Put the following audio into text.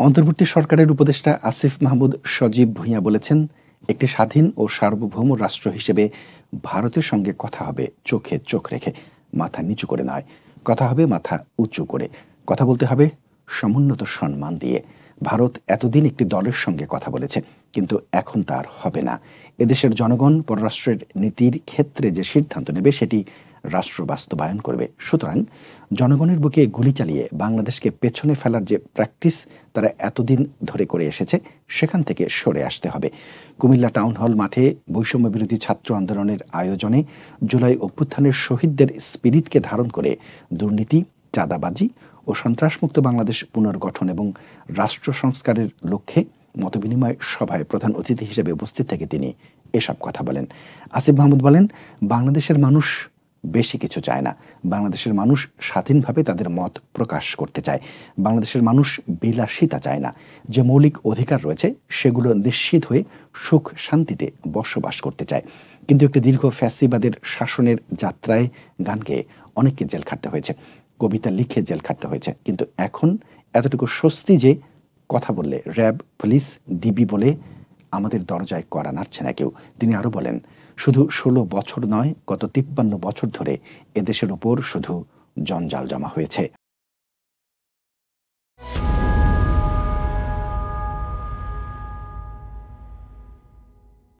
অন্তর্বর্তী সরকারের উপদেষ্টা আসিফ মাহমুদ সজীব ভূঁইয়া বলেছেন, একটি স্বাধীন ও সার্বভৌম রাষ্ট্র হিসেবে ভারতের সঙ্গে কথা হবে চোখে চোখ রেখে, মাথা নিচু করে নয়। কথা হবে মাথা উঁচু করে। কথা বলতে হবে সমুন্নত সম্মান দিয়ে। ভারত এতদিন একটি দলের সঙ্গে কথা বলেছে, কিন্তু এখন তার হবে না। এদেশের জনগণ পররাষ্ট্রের নীতির ক্ষেত্রে যে সিদ্ধান্ত নেবে সেটি রাষ্ট্র বাস্তবায়ন করবে। সুতরাং জনগণের বুকে গুলি চালিয়ে বাংলাদেশকে পেছনে ফেলার যে প্র্যাকটিস তারা এতদিন ধরে করে এসেছে, সেখান থেকে সরে আসতে হবে। কুমিল্লা টাউন হল মাঠে বৈষম্য বিরোধী ছাত্র আন্দোলনের আয়োজনে জুলাই অভ্যুত্থানের শহীদদের স্পিরিটকে ধারণ করে দুর্নীতি, চাঁদাবাজি ও সন্ত্রাসমুক্ত বাংলাদেশ পুনর্গঠন এবং রাষ্ট্র সংস্কারের লক্ষ্যে মতবিনিময় সভায় প্রধান অতিথি হিসেবে উপস্থিত থেকে তিনি এসব কথা বলেন। আসিফ মাহমুদ বলেন, বাংলাদেশের মানুষ বেশি কিছু চায় না। বাংলাদেশের মানুষ স্বাধীনভাবে তাদের মত প্রকাশ করতে চায়। বাংলাদেশের মানুষ বিলাসিতা চায় না। যে মৌলিক অধিকার রয়েছে সেগুলো নিশ্চিত হয়ে সুখ শান্তিতে বসবাস করতে চায়। কিন্তু একটি দীর্ঘ ফ্যাসিবাদের শাসনের যাত্রায় গান গেয়ে অনেককে জেল খাটতে হয়েছে, কবিতা লিখে জেল খাটতে হয়েছে। কিন্তু এখন এতটুকু স্বস্তি যে কথা বললে র্যাব, পুলিশ, ডিবি বলে আমাদের দরজায় কড়া নাড়ছে না কেউ। তিনি আরও বলেন, শুধু 16 বছর নয়, গত 53 বছর ধরে এদেশের ওপর শুধু জঞ্জাল জমা হয়েছে।